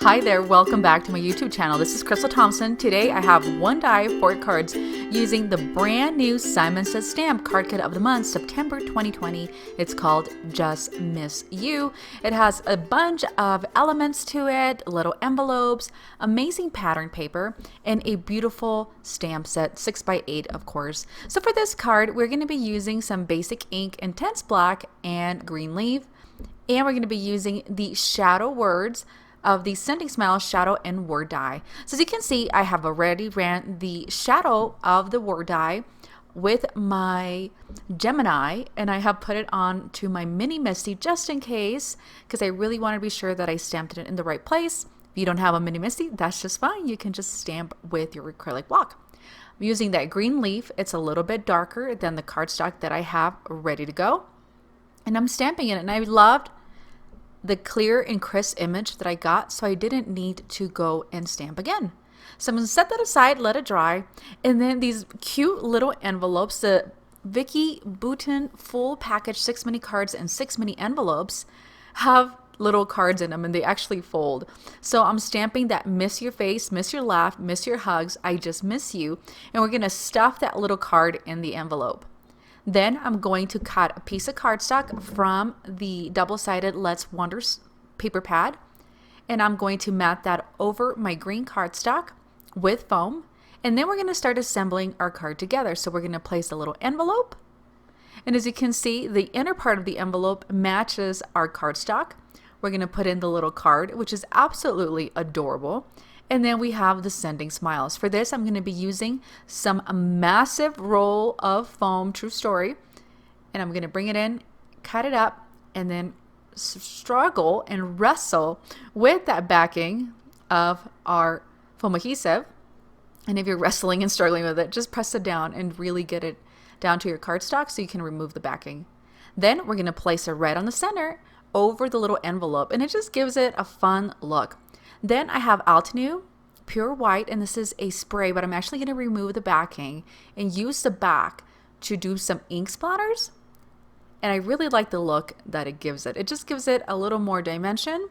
Hi there, welcome back to my YouTube channel. This is Crystal Thompson. Today I have one die, 4 cards using the brand new Simon Says Stamp card kit of the month, September 2020. It's called Just Miss You. It has a bunch of elements to it, little envelopes, amazing pattern paper, and a beautiful stamp set, 6x8 of course. So for this card, we're going to be using some basic ink, intense black, and green leaf. And we're going to be using the shadow words of the Sending Smile shadow and word die. So as you can see, I have already ran the shadow of the word die with my Gemini, and I have put it on to my mini Misty just in case, because I really want to be sure that I stamped it in the right place. If you don't have a mini Misty, that's just fine. You can just stamp with your acrylic block. I'm using that green leaf. It's a little bit darker than the cardstock that I have ready to go. And I'm stamping it, and I loved the clear and crisp image that I got, so I didn't need to go and stamp again. So I'm going to set that aside, let it dry, and then these cute little envelopes, the Vicki Boutin full package 6 mini cards and 6 mini envelopes, have little cards in them, and they actually fold. So I'm stamping that miss your face, miss your laugh, miss your hugs, I just miss you, and we're going to stuff that little card in the envelope. Then I'm going to cut a piece of cardstock from the double-sided Let's Wonders paper pad, and I'm going to mat that over my green cardstock with foam, and then we're going to start assembling our card together. So we're going to place a little envelope, and as you can see, the inner part of the envelope matches our cardstock. We're going to put in the little card, which is absolutely adorable. And then we have the Sending Smiles. For this, I'm going to be using some massive roll of foam, true story. And I'm going to bring it in, cut it up, and then struggle and wrestle with that backing of our foam adhesive. And if you're wrestling and struggling with it, just press it down and really get it down to your cardstock so you can remove the backing. Then we're going to place it right on the center over the little envelope, and it just gives it a fun look. Then I have Altenew Pure White, and this is a spray, but I'm actually going to remove the backing and use the back to do some ink splatters. And I really like the look that it gives it. It just gives it a little more dimension,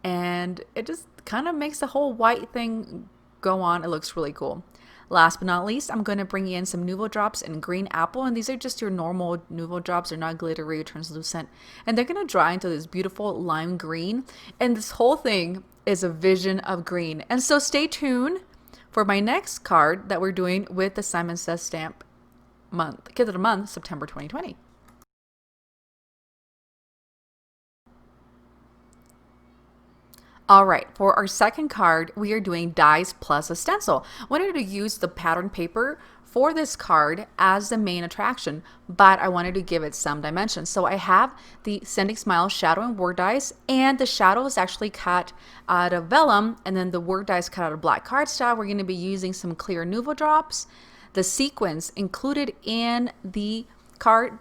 and it just kind of makes the whole white thing go on. It looks really cool. Last but not least, I'm going to bring in some Nouveau Drops in Green Apple, and these are just your normal Nouveau Drops. They're not glittery or translucent, and they're going to dry into this beautiful lime green, and this whole thing is a vision of green. And so stay tuned for my next card that we're doing with the Simon Says Stamp month, Kit of the Month, September 2020. All right, for our second card, we are doing dies plus a stencil. I wanted to use the pattern paper for this card as the main attraction, but I wanted to give it some dimension. So I have the Sending Smile shadow and word dies, and the shadow is actually cut out of vellum, and then the word dies cut out of black cardstock. We're going to be using some clear Nouveau Drops, the sequins included in the card,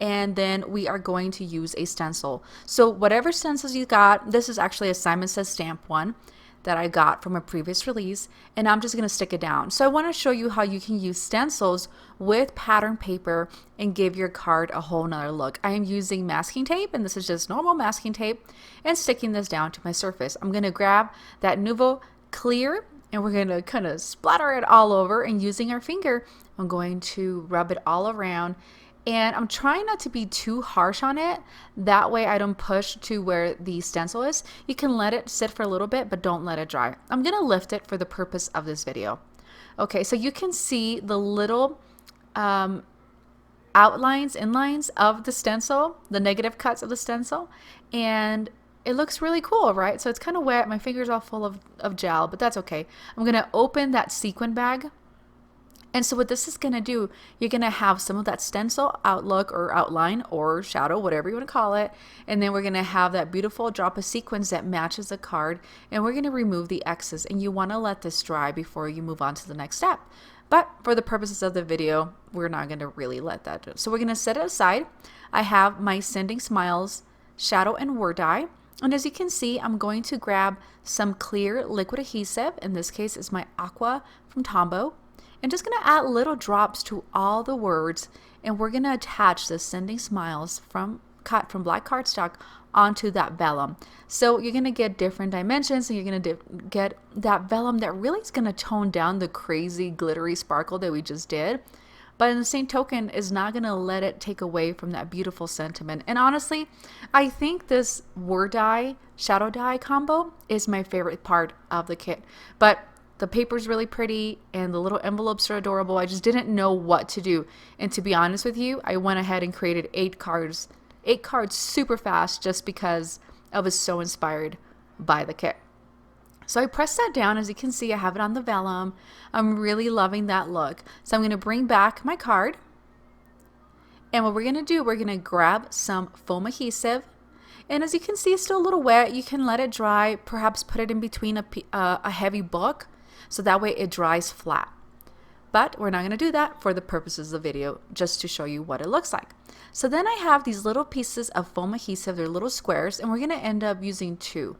and then we are going to use a stencil. So whatever stencils you got, this is actually a Simon Says Stamp one that I got from a previous release, and I'm just going to stick it down. So I want to show you how you can use stencils with pattern paper and give your card a whole nother look. I am using masking tape, and this is just normal masking tape, and sticking this down to my surface. I'm going to grab that Nouveau Clear, and we're going to kind of splatter it all over, and using our finger, I'm going to rub it all around. And I'm trying not to be too harsh on it. That way I don't push to where the stencil is. You can let it sit for a little bit, but don't let it dry. I'm going to lift it for the purpose of this video. Okay, so you can see the little outlines, inlines of the stencil, the negative cuts of the stencil. And it looks really cool, right? So it's kind of wet. My finger's all full of gel, but that's okay. I'm going to open that sequin bag. And so what this is going to do, you're going to have some of that stencil outlook or outline or shadow, whatever you want to call it. And then we're going to have that beautiful drop of sequins that matches the card. And we're going to remove the excess. And you want to let this dry before you move on to the next step. But for the purposes of the video, we're not going to really let that do. So we're going to set it aside. I have my Sending Smiles shadow and word die. And as you can see, I'm going to grab some clear liquid adhesive. In this case, it's my AQUA from Tombow. And just going to add little drops to all the words, and we're going to attach the Sending Smiles from cut from black cardstock onto that vellum. So you're going to get different dimensions, and you're going to get that vellum that really is going to tone down the crazy glittery sparkle that we just did. But in the same token is not going to let it take away from that beautiful sentiment. And honestly, I think this word die, shadow die combo is my favorite part of the kit. But the paper's really pretty and the little envelopes are adorable. I just didn't know what to do. And to be honest with you, I went ahead and created 8 cards super fast just because I was so inspired by the kit. So I pressed that down. As you can see, I have it on the vellum. I'm really loving that look. So I'm going to bring back my card. And what we're going to do, we're going to grab some foam adhesive. And as you can see, it's still a little wet. You can let it dry, perhaps put it in between a heavy book, so that way it dries flat. But we're not going to do that for the purposes of the video, just to show you what it looks like. So then I have these little pieces of foam adhesive. They're little squares, and we're going to end up using 2.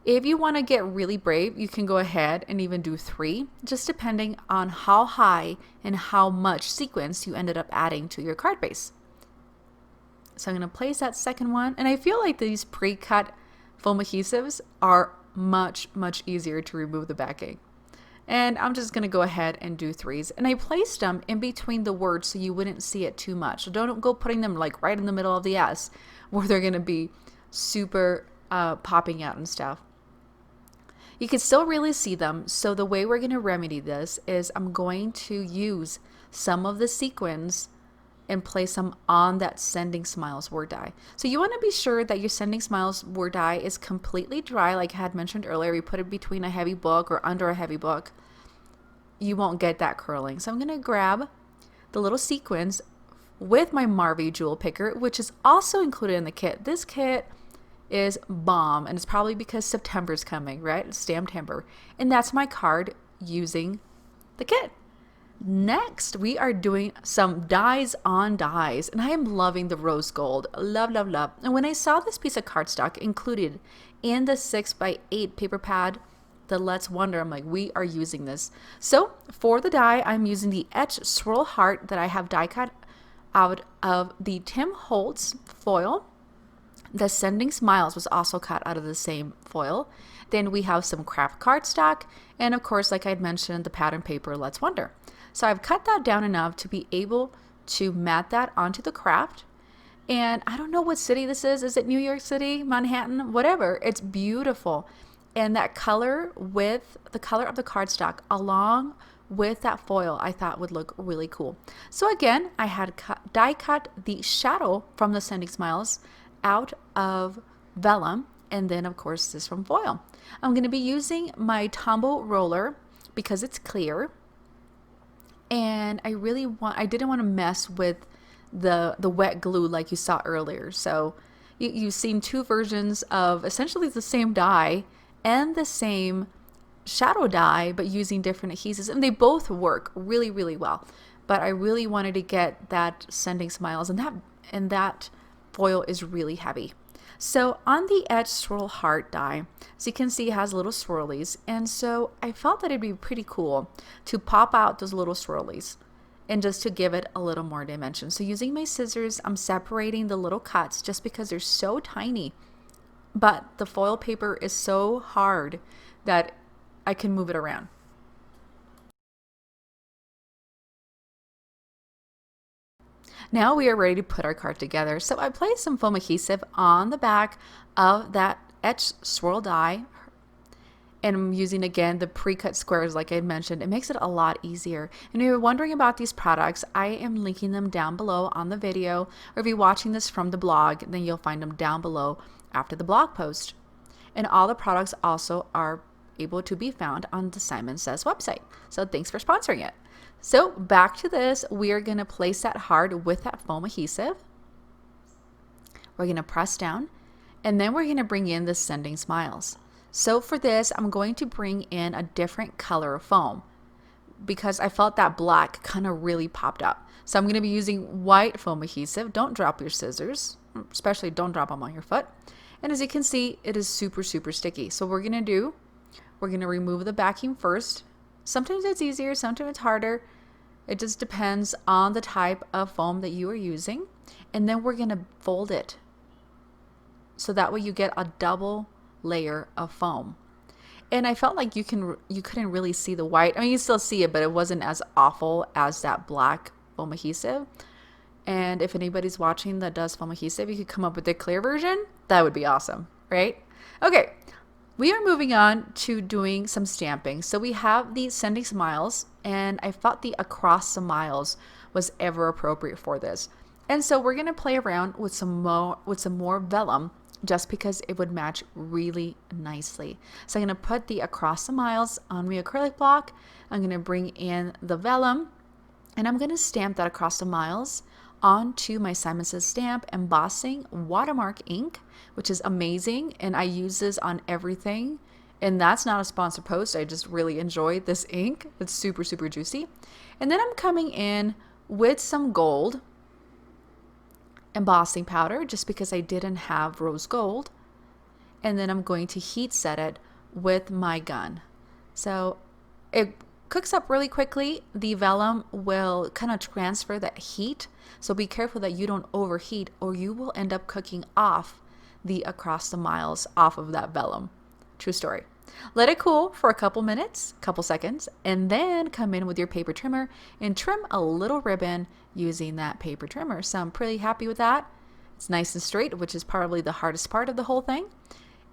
If you want to get really brave, you can go ahead and even do 3, just depending on how high and how much sequins you ended up adding to your card base. So I'm going to place that second one, and I feel like these pre-cut foam adhesives are much easier to remove the backing. And I'm just going to go ahead and do 3s, and I placed them in between the words so you wouldn't see it too much. So don't go putting them like right in the middle of the S where they're going to be super popping out and stuff. You can still really see them, so the way we're going to remedy this is I'm going to use some of the sequins and place them on that Sending Smiles word die. So you want to be sure that your Sending Smiles word die is completely dry, like I had mentioned earlier. You put it between a heavy book or under a heavy book, you won't get that curling. So I'm going to grab the little sequins with my Marvy jewel picker, which is also included in the kit. This kit is bomb, and it's probably because September's coming, right? It's Stamptember, and that's my card using the kit. Next, we are doing some dies on dies, and I am loving the rose gold. Love. And when I saw this piece of cardstock included in the 6x8 paper pad, the Let's Wonder, I'm like, we are using this. So for the die, I'm using the Etch Swirl Heart that I have die cut out of the Tim Holtz foil. The Sending Smiles was also cut out of the same foil. Then we have some craft cardstock, and of course, like I had mentioned, the pattern paper Let's Wonder. So I've cut that down enough to be able to mat that onto the craft. And I don't know what city this is. Is it New York City, Manhattan, whatever? It's beautiful. And that color with the color of the cardstock along with that foil, I thought would look really cool. So again, I had die cut the shadow from the Sending Smiles out of vellum, and then of course this from foil. I'm going to be using my Tombow roller because it's clear, and I didn't want to mess with the wet glue like you saw earlier. So you've seen 2 versions of essentially the same die and the same shadow die, but using different adhesives, and they both work really well. But I really wanted to get that Sending Smiles, and that foil is really heavy. So on the Etch Swirl Heart die, as you can see, it has little swirlies, and so I felt that it'd be pretty cool to pop out those little swirlies and just to give it a little more dimension. So using my scissors, I'm separating the little cuts just because they're so tiny, but the foil paper is so hard that I can move it around. Now we are ready to put our card together. So I placed some foam adhesive on the back of that Etch Swirl die, and I'm using again the pre-cut squares like I mentioned. It makes it a lot easier. And if you're wondering about these products, I am linking them down below on the video, or if you're watching this from the blog, then you'll find them down below after the blog post. And all the products also are able to be found on the Simon Says website. So thanks for sponsoring it. So back to this, we are going to place that hard with that foam adhesive. We're going to press down, and then we're going to bring in the Sending Smiles. So for this, I'm going to bring in a different color of foam because I felt that black kind of really popped up. So I'm going to be using white foam adhesive. Don't drop your scissors, especially don't drop them on your foot. And as you can see, it is super sticky. So we're going to remove the backing first. Sometimes it's easier, sometimes it's harder. It just depends on the type of foam that you are using. And then we're going to fold it so that way you get a double layer of foam. And I felt like you couldn't really see the white. I mean, you still see it, but it wasn't as awful as that black foam adhesive. And if anybody's watching that does foam adhesive, you could come up with the clear version. That would be awesome, right? Okay, we are moving on to doing some stamping. So we have the Sending Smiles, and I thought the Across the Miles was ever appropriate for this. And so we're gonna play around with some more vellum, just because it would match really nicely. So I'm gonna put the Across the Miles on my acrylic block. I'm gonna bring in the vellum, and I'm gonna stamp that Across the Miles onto my Simon Says Stamp embossing watermark ink, which is amazing, and I use this on everything. And that's not a sponsored post, I just really enjoy this ink. It's super, super juicy. And then I'm coming in with some gold embossing powder, just because I didn't have rose gold, and then I'm going to heat set it with my gun. So it cooks up really quickly. The vellum will kind of transfer that heat, so be careful that you don't overheat or you will end up cooking off the Across the Miles off of that vellum. True story. Let it cool for a couple minutes, couple seconds, and then come in with your paper trimmer and trim a little ribbon using that paper trimmer. So I'm pretty happy with that. It's nice and straight, which is probably the hardest part of the whole thing.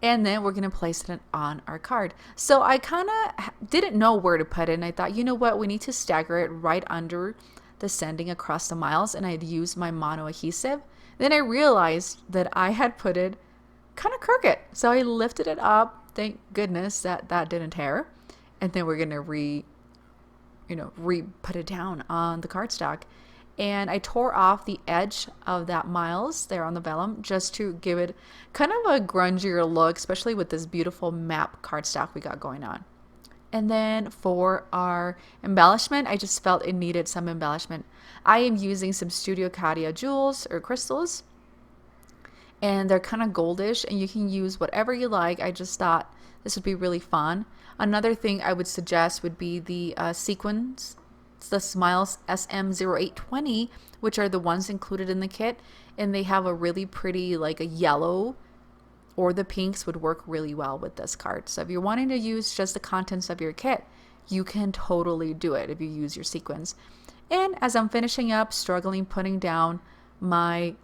And then we're going to place it on our card. So I kind of didn't know where to put it, and I thought, you know what, we need to stagger it right under the Sending Across the Miles, and I'd use my mono adhesive. Then I realized that I had put it kind of crooked. So I lifted it up. Thank goodness that didn't tear. And then we're going to put it down on the cardstock. And I tore off the edge of that miles there on the vellum just to give it kind of a grungier look, especially with this beautiful map cardstock we got going on. And then for our embellishment, I just felt it needed some embellishment. I am using some Studio Cadia jewels or crystals, and they're kind of goldish, and you can use whatever you like. I just thought this would be really fun. Another thing I would suggest would be the Sequins. It's the Smiles SM0820, which are the ones included in the kit, and they have a really pretty, like a yellow, or the pinks would work really well with this card. So if you're wanting to use just the contents of your kit, you can totally do it if you use your sequins. And as I'm finishing up, struggling putting down my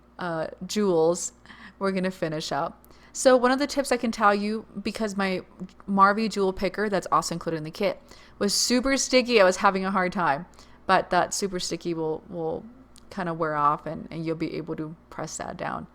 jewels, we're gonna finish up. So one of the tips I can tell you, because my Marvy jewel picker that's also included in the kit was super sticky, I was having a hard time, but that super sticky will kind of wear off, and you'll be able to press that down.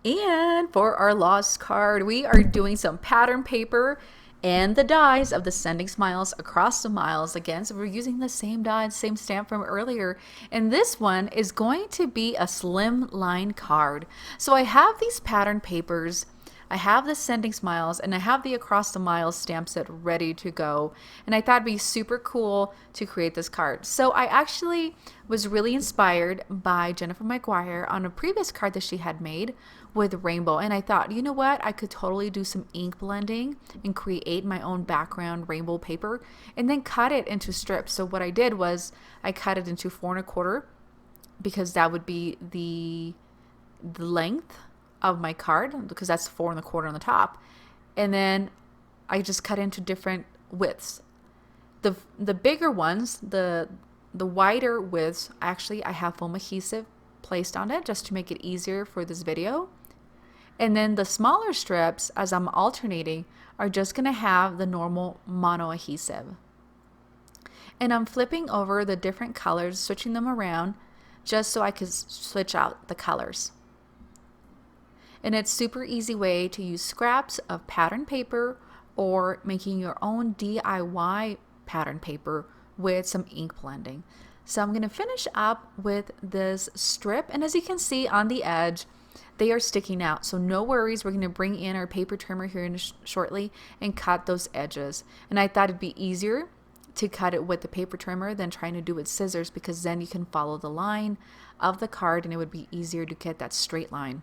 And for our lost card, we are doing some pattern paper and the dies of the Sending Smiles Across the Miles. Again, so we're using the same die, same stamp from earlier. And this one is going to be a Slimline Card. So I have these pattern papers, I have the Sending Smiles, and I have the Across the Miles stamp set ready to go. And I thought it'd be super cool to create this card. So I actually was really inspired by Jennifer McGuire on a previous card that she had made with rainbow, and I thought, you know what, I could totally do some ink blending and create my own background rainbow paper and then cut it into strips. So what I did was I cut it into 4 1/4, because that would be the length of my card, because that's 4 1/4 on the top, and then I just cut into different widths. The bigger ones, the wider widths, actually I have foam adhesive placed on it just to make it easier for this video. And then the smaller strips, as I'm alternating, are just going to have the normal mono adhesive. And I'm flipping over the different colors, switching them around, just so I can switch out the colors. And it's super easy way to use scraps of pattern paper or making your own DIY pattern paper with some ink blending. So I'm going to finish up with this strip, and as you can see on the edge, they are sticking out. So no worries, we're going to bring in our paper trimmer here shortly and cut those edges. And I thought it'd be easier to cut it with the paper trimmer than trying to do it with scissors, because then you can follow the line of the card and it would be easier to get that straight line.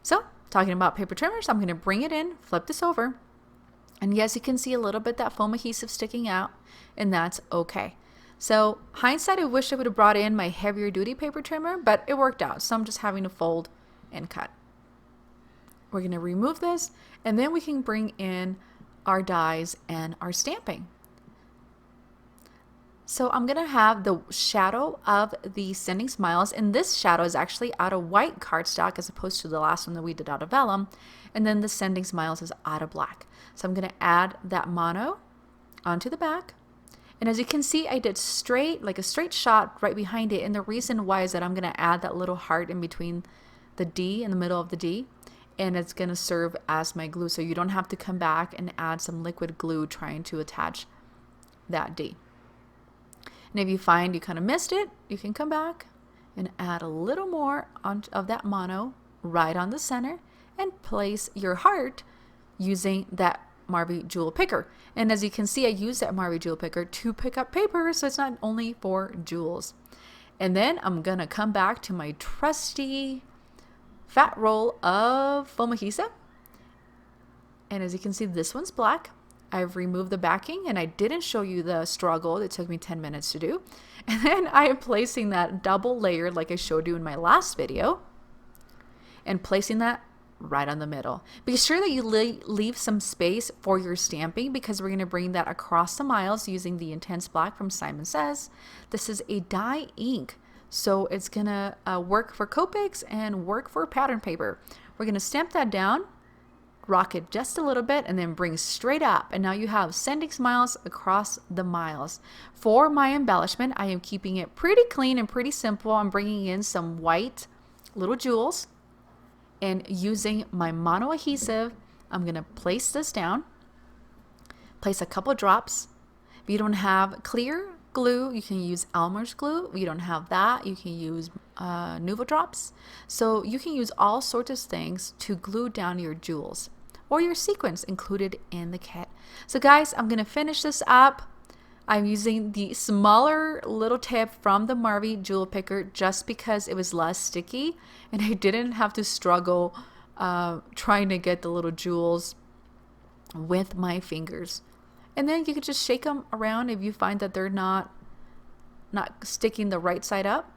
So talking about paper trimmers, I'm going to bring it in, flip this over, and yes, you can see a little bit that foam adhesive sticking out, and that's okay. So hindsight, I wish I would have brought in my heavier duty paper trimmer, but it worked out. So I'm just having to fold and cut. We're going to remove this, and then we can bring in our dies and our stamping. So I'm going to have the shadow of the Sending Smiles, and this shadow is actually out of white cardstock as opposed to the last one that we did out of vellum, and then the Sending Smiles is out of black. So I'm going to add that mono onto the back, and as you can see, I did straight, like a straight shot right behind it, and the reason why is that I'm going to add that little heart in between the D, in the middle of the D, and it's going to serve as my glue, so you don't have to come back and add some liquid glue trying to attach that D. And if you find you kind of missed it, you can come back and add a little more of that mono right on the center and place your heart using that Marvy Jewel Picker. And as you can see, I use that Marvy Jewel Picker to pick up paper, so it's not only for jewels. And then I'm going to come back to my trusty fat roll of foam adhesive. And as you can see, this one's black. I've removed the backing, and I didn't show you the struggle. It took me 10 minutes to do. And then I am placing that double layer like I showed you in my last video and placing that right on the middle. Be sure that you leave some space for your stamping because we're going to bring that across the miles using the Intense Black from Simon Says. This is a dye ink, so it's going to work for Copics and work for pattern paper. We're going to stamp that down, rock it just a little bit, and then bring straight up, and now you have Sending Smiles across the miles. For my embellishment, I am keeping it pretty clean and pretty simple. I'm bringing in some white little jewels, and using my mono adhesive, I'm going to place this down, place a couple drops. If you don't have clear glue, you can use Elmer's glue. If you don't have that, you can use Nuvo drops. So you can use all sorts of things to glue down your jewels or your sequins included in the kit. So guys, I'm going to finish this up. I'm using the smaller little tip from the Marvy Jewel Picker just because it was less sticky and I didn't have to struggle trying to get the little jewels with my fingers. And then you could just shake them around if you find that they're not sticking the right side up.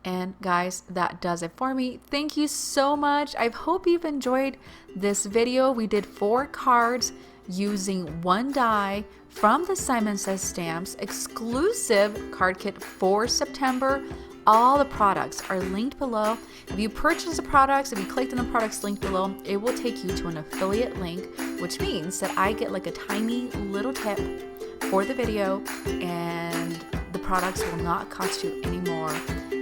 And guys, that does it for me. Thank you so much. I hope you've enjoyed this video. We did 4 cards using 1 die from the Simon Says Stamps exclusive card kit for September. All the products are linked below. If you purchase the products, if you click on the products linked below, it will take you to an affiliate link, which means that I get like a tiny little tip for the video and the products will not cost you any more.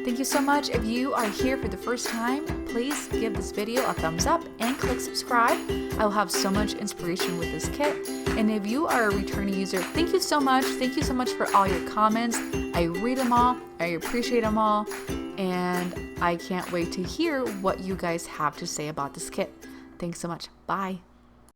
Thank you so much. If you are here for the first time, please give this video a thumbs up and click subscribe. I will have so much inspiration with this kit. And if you are a returning user, thank you so much. Thank you so much for all your comments. I read them all. I appreciate them all. And I can't wait to hear what you guys have to say about this kit. Thanks so much. Bye.